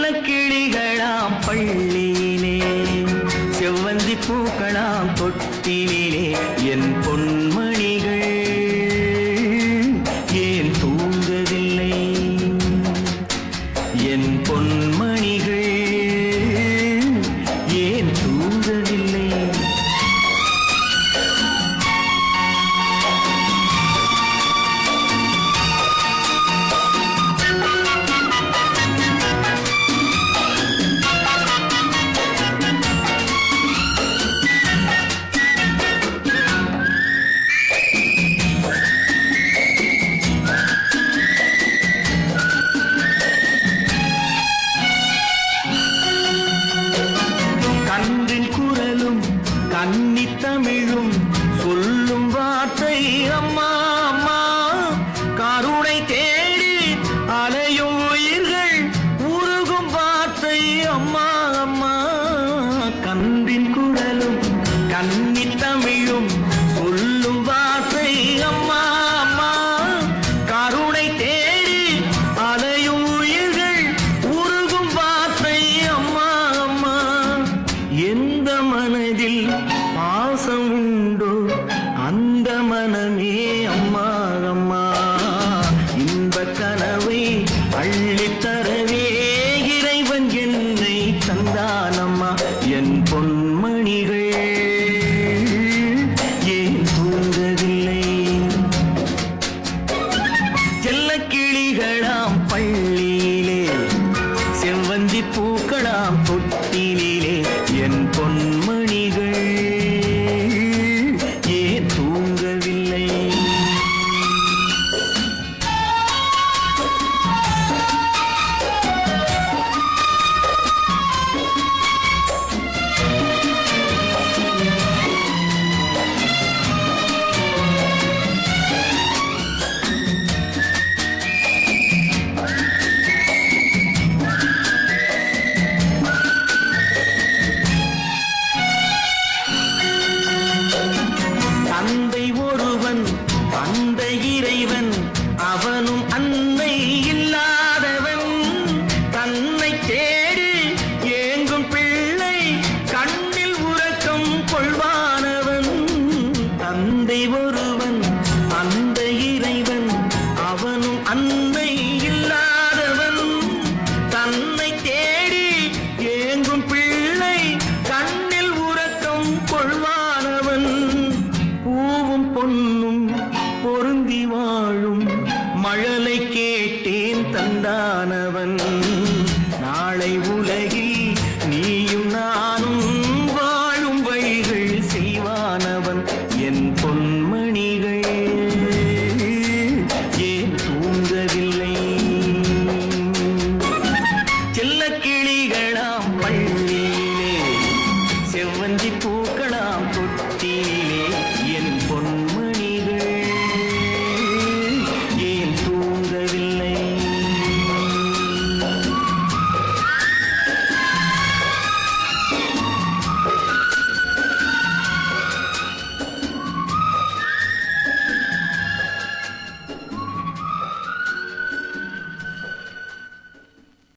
செல்லக்கிளிகளாம் பள்ளியிலே செவ்வந்தி பூக்களாம் தொட்டிலே என் பொன்மணிகள் ஏன் தூங்கவில்லை என் பொன்மணிகள் ஏன் தூங்கவில்லை கன்னித் தமிழும் சொல்லும் வார்த்தை அம்மா அம்மா கருணை தேடி அலையும் உயிர்கள் உருகும் வார்த்தை அம்மா அம்மா கன்றின் குரலும் கன்னித் தமிழும் சொல்லும் வார்த்தை அம்மா அம்மா கருணை தேடி அலையும் உயிர்கள் உருகும் வார்த்தை அம்மா அம்மா எந்த மனதில் பாசம் உண்டோ அந்த மனமே அம்மா அம்மா இன்பக் கனவை அள்ளித்தரவே இறைவன் என்னை தந்தானம்மா என் பொன்மணிகள் ஏன் தூங்கவில்லை செல்லக்கிளிகளாம் பள்ளியிலே செவ்வந்தி பூக்களாம் தொட்டிலே என் பொன்மணிகள் ஏன் தூங்கவில்லை தந்தை ஒருவன் அந்த இறைவன் அவனும் அன்னை இல்லாதவன் தன்னை தேடி ஏங்கும் பிள்ளை கண்ணில் உறக்கம் கொள்வானவன் தந்தை ஒருவன் அந்த இறைவன் அவனும் அன்னை இல்லாதவன் தன்னை தேடி ஏங்கும் பிள்ளை கண்ணில் உறக்கம் கொள்வானவன் பூவும் பொன்னும் பொருந்தி வாழும் மழலை கேட்டேன் தந்தானவன்